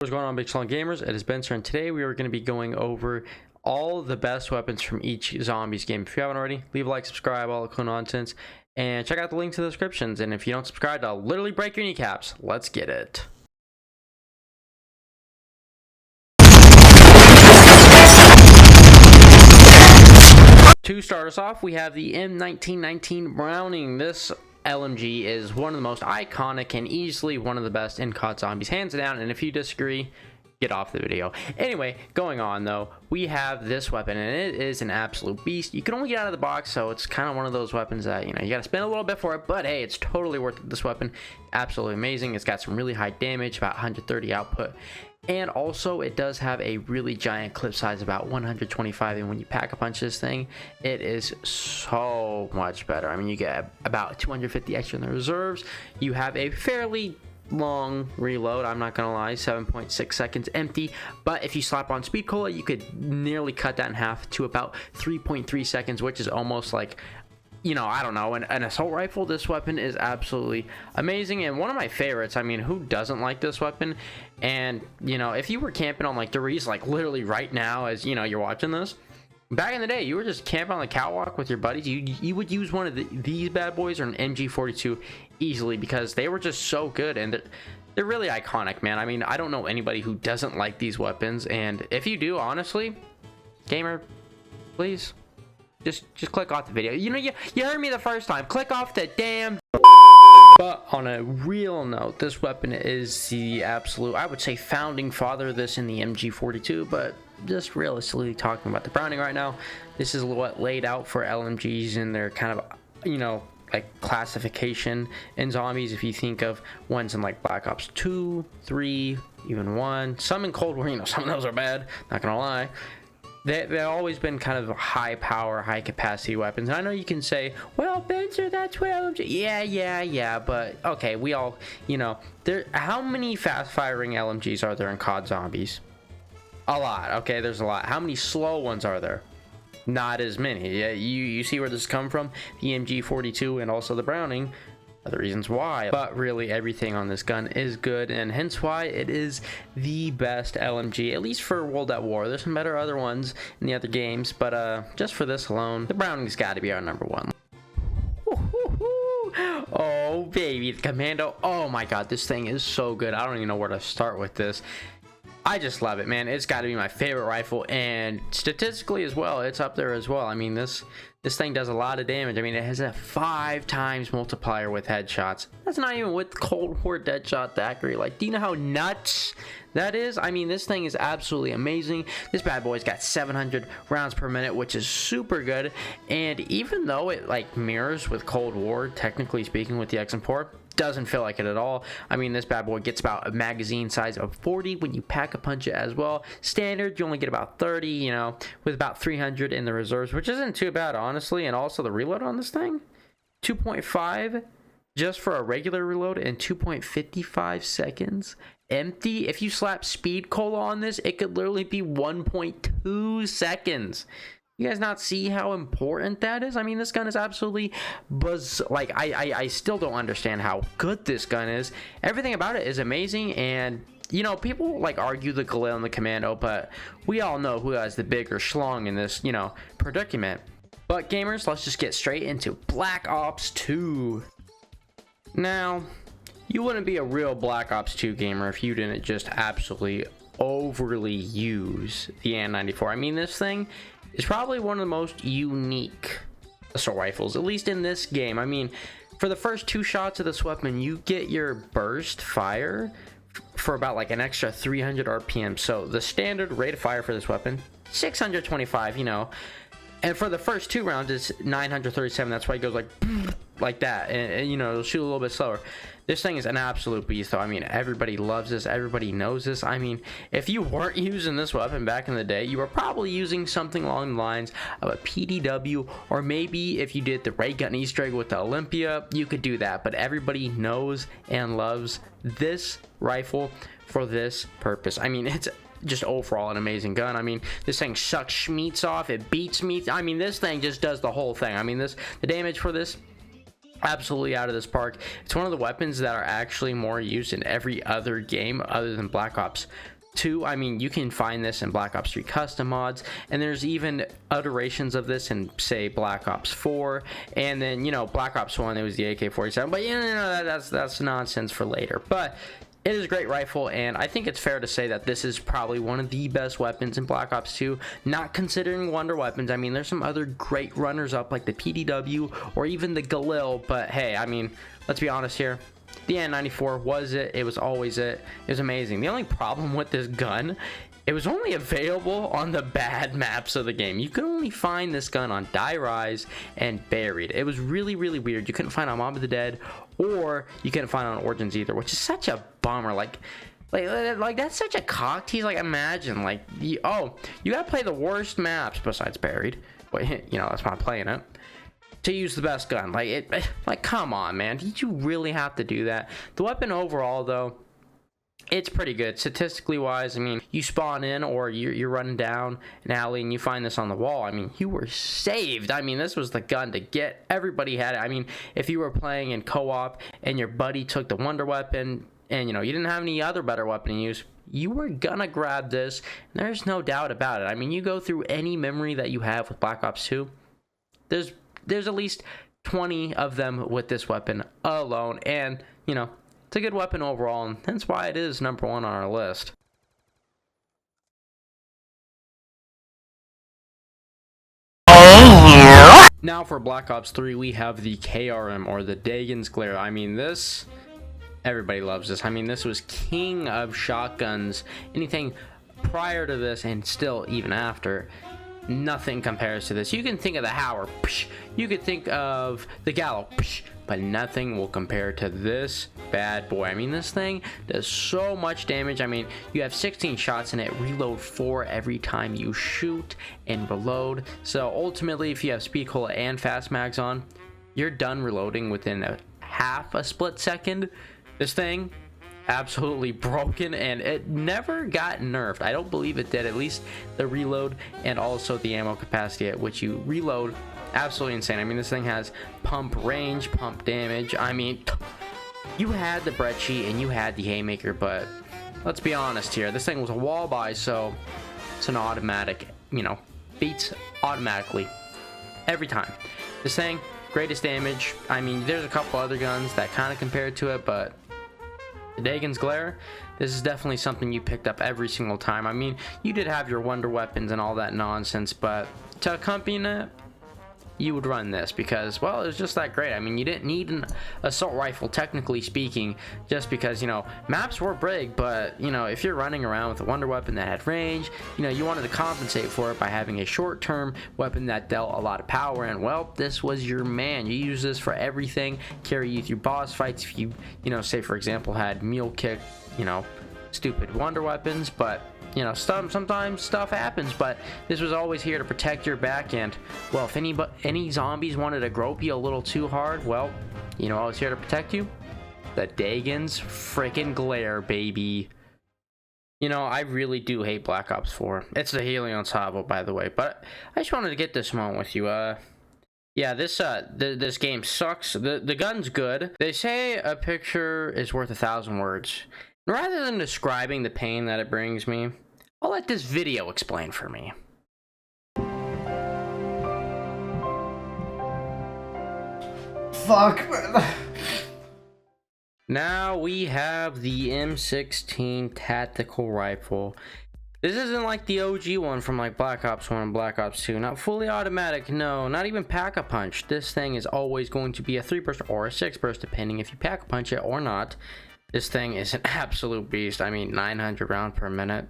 What's going on, big strong gamers? It is Benzer, and today we are going to be going over all the best weapons from each zombies game. If you haven't already, leave a like, subscribe, all the cool nonsense, and check out the links in the descriptions. And if you don't subscribe, I'll literally break your kneecaps. Let's get it. To start us off, we have the M19 Browning. This LMG is one of the most iconic and easily one of the best in COD Zombies, hands down. And if you disagree, get off the video. Anyway, going on though, we have this weapon, and it is an absolute beast. You can only get out of the box, so it's kind of one of those weapons that, you know, you gotta spend a little bit for it, but hey, it's totally worth it. This weapon, absolutely amazing. It's got some really high damage, about 130 output, and also it does have a really giant clip size, about 125, and when you pack a punch this thing, it is so much better. I mean, you get about 250 extra in the reserves. You have a fairly long reload, I'm not gonna lie, 7.6 seconds empty, but if you slap on speed cola, you could nearly cut that in half to about 3.3 seconds, which is almost like, you know, I don't know, an assault rifle. This weapon is absolutely amazing and one of my favorites. I mean, who doesn't like this weapon? And you know, if you were camping on like Doris, like literally right now, as you know, you're watching this, back in the day, you were just camping on the catwalk with your buddies, you would use one of these bad boys or an MG42 easily, because they were just so good, and they're really iconic, man. I mean, I don't know anybody who doesn't like these weapons, and if you do, honestly, gamer, please just click off the video. You know, you heard me the first time, click off the damn. But on a real note, this weapon is the absolute, I would say, founding father of this in the MG42, but just realistically talking about the Browning right now, this is what laid out for LMGs in their kind of, you know, like classification in zombies. If you think of ones in like Black Ops 2, 3, even 1, some in Cold War, you know, some of those are bad, not gonna lie. They've always been kind of high power, high capacity weapons. And I know you can say, well, Benzer, that's what LMG. Yeah, but okay, we all, you know, how many fast firing LMGs are there in COD Zombies? A lot. Okay, there's a lot. How many slow ones are there? Not as many. Yeah, you see where this come from? The MG42 and also the Browning are the reasons why. But really, everything on this gun is good, and hence why it is the best LMG, at least for World at War. There's some better other ones in the other games, but just for this alone, the Browning's got to be our number one. Oh baby, the Commando. Oh my god, this thing is so good. I don't even know where to start with this. I just love it, man. It's got to be my favorite rifle, and statistically as well, it's up there as well. I mean, this thing does a lot of damage. I mean, it has a 5 times multiplier with headshots. That's not even with Cold War Deadshot Daiquiri. Like, do you know how nuts that is? I mean, this thing is absolutely amazing. This bad boy's got 700 rounds per minute, which is super good. And even though it like mirrors with Cold War, technically speaking, with the XM4, doesn't feel like it at all. I mean, this bad boy gets about a magazine size of 40 when you pack a punch it as well. Standard, you only get about 30, you know, with about 300 in the reserves, which isn't too bad, honestly. And also the reload on this thing, 2.5 just for a regular reload, and 2.55 seconds empty. If you slap speed cola on this, it could literally be 1.2 seconds. You guys not see how important that is? I mean, this gun is absolutely like, I still don't understand how good this gun is. Everything about it is amazing, and you know, people like argue the Galil and the Commando, but we all know who has the bigger schlong in this, you know, predicament. But gamers, let's just get straight into Black Ops 2. Now, you wouldn't be a real Black Ops 2 gamer if you didn't just absolutely overly use the N94. I mean, this thing is probably one of the most unique assault rifles, at least in this game. I mean, for the first 2 shots of this weapon, you get your burst fire for about like an extra 300 RPM. So the standard rate of fire for this weapon, 625, you know, and for the first 2 rounds, it's 937. That's why it goes like that, and you know, it'll shoot a little bit slower. This thing is an absolute beast, though. I mean, everybody loves this. Everybody knows this. I mean, if you weren't using this weapon back in the day, you were probably using something along the lines of a PDW, or maybe if you did the ray gun Easter egg with the Olympia, you could do that. But everybody knows and loves this rifle for this purpose. I mean, it's just overall an amazing gun. I mean, this thing sucks schmeats off. It beats meat. I mean, this thing just does the whole thing. I mean, the damage for this, absolutely out of this park. It's one of the weapons that are actually more used in every other game other than Black Ops 2. I mean, you can find this in Black Ops 3 custom mods, and there's even iterations of this in, say, Black Ops 4, and then, you know, Black Ops 1, it was the AK-47, but, you know, that's nonsense for later. But it is a great rifle, and I think it's fair to say that this is probably one of the best weapons in Black Ops 2, not considering wonder weapons. I mean, there's some other great runners-up like the PDW or even the Galil, but hey, I mean, let's be honest here. The N94 was it. It was always it. It was amazing. The only problem with this gun, it was only available on the bad maps of the game. You could only find this gun on Die Rise and Buried. It was really, really weird. You couldn't find it on Mob of the Dead, or you couldn't find it on Origins either, which is such a bummer. Like that's such a cock tease. Like, imagine, like, you gotta play the worst maps besides Buried. But, you know, that's why I'm playing it, to use the best gun. Like, come on, man. Did you really have to do that? The weapon overall, though, it's pretty good statistically wise. I mean, you spawn in or you're running down an alley and you find this on the wall. I mean, you were saved. I mean, this was the gun to get. Everybody had it. I mean, if you were playing in co-op and your buddy took the wonder weapon and, you know, you didn't have any other better weapon to use, you were gonna grab this. There's no doubt about it. I mean, you go through any memory that you have with Black Ops 2, there's at least 20 of them with this weapon alone, and, you know, it's a good weapon overall, and that's why it is number 1 on our list. Now for Black Ops 3, we have the KRM, or the Negan's Glare. I mean, this, everybody loves this. I mean, this was king of shotguns. Anything prior to this, and still even after, nothing compares to this. You can think of the Howler, you could think of the Gallo, but nothing will compare to this bad boy. I mean, this thing does so much damage. I mean, you have 16 shots in it, reload 4 every time you shoot and reload. So ultimately, if you have speed cola and fast mags on, you're done reloading within a half a split second. This thing, absolutely broken, and it never got nerfed. I don't believe it did. At least the reload and also the ammo capacity at which you reload, absolutely insane. I mean, this thing has pump range, pump damage. I mean, you had the bread sheet and you had the haymaker, but let's be honest here, this thing was a wall buy, so it's an automatic, you know, beats automatically every time. This thing, greatest damage. I mean, there's a couple other guns that kind of compare to it, but the Negan's Glare, this is definitely something you picked up every single time. I mean, you did have your wonder weapons and all that nonsense, but to accompany it, you would run this because, well, it was just that great. I mean, you didn't need an assault rifle, technically speaking, just because, you know, maps were big, but, you know, if you're running around with a wonder weapon that had range, you know, you wanted to compensate for it by having a short-term weapon that dealt a lot of power, and, well, this was your man. You use this for everything, carry you through boss fights if you know, say, for example, had mule kick, you know, stupid wonder weapons, but, you know, sometimes stuff happens, but this was always here to protect your back end. Well, if any zombies wanted to grope you a little too hard, well, you know, I was here to protect you. The Negan's freaking Glare, baby. You know, I really do hate Black Ops 4. It's the Helion Savo, by the way, but I just wanted to get this moment with you. Yeah, this game sucks. The gun's good. They say a picture is worth 1,000 words. Rather than describing the pain that it brings me, I'll let this video explain for me. Fuck. Now we have the M16 Tactical Rifle. This isn't like the OG one from like Black Ops 1 and Black Ops 2. Not fully automatic, no, not even pack-a-punch. This thing is always going to be a 3-burst or a 6-burst, depending if you pack-a-punch it or not. This thing is an absolute beast. I mean, 900 rounds per minute.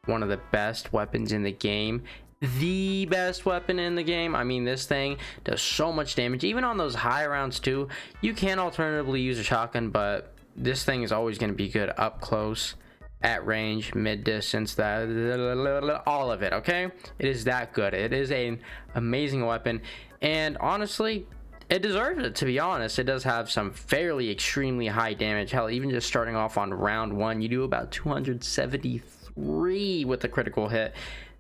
One of the best weapons in the game. The best weapon in the game. I mean, this thing does so much damage. Even on those high rounds too. You can alternatively use a shotgun, but this thing is always going to be good up close, at range, mid distance, that all of it, okay? It is that good. It is an amazing weapon, and honestly, it deserves it, to be honest. It does have some fairly extremely high damage. Hell, even just starting off on round 1, you do about 273 with a critical hit.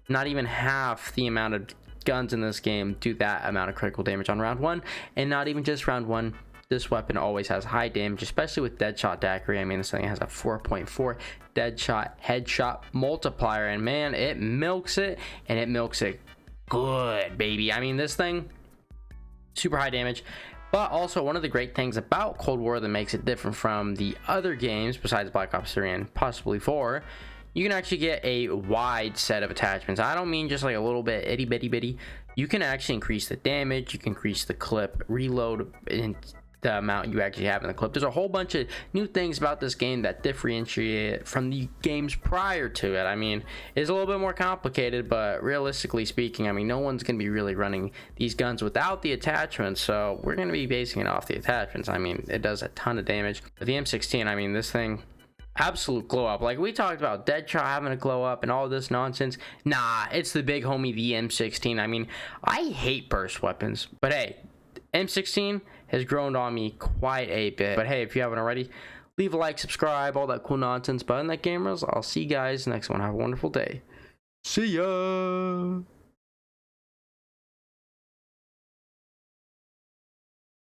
Not even half the amount of guns in this game do that amount of critical damage on round 1, and not even just round 1, this weapon always has high damage, especially with Deadshot Daiquiri. I mean, this thing has a 4.4 Deadshot headshot multiplier, and man, it milks it, and it milks it good, baby. I mean, this thing, super high damage. But also, one of the great things about Cold War that makes it different from the other games besides Black Ops 3 and possibly 4, you can actually get a wide set of attachments. I don't mean just like a little bit itty bitty. You can actually increase the damage, you can increase the clip, reload, and the amount you actually have in the clip. There's a whole bunch of new things about this game that differentiate it from the games prior to it. I mean, it's a little bit more complicated, but realistically speaking, I mean, no one's going to be really running these guns without the attachments, so we're going to be basing it off the attachments. I mean, it does a ton of damage. But the M16, I mean, this thing, absolute glow up. Like we talked about Deadshot having a glow up and all this nonsense. Nah, it's the big homie, the M16. I mean, I hate burst weapons, but hey, M16 has grown on me quite a bit. But hey, if you haven't already, leave a like, subscribe, all that cool nonsense. But in that, gamers, I'll see you guys next one. Have a wonderful day. See ya.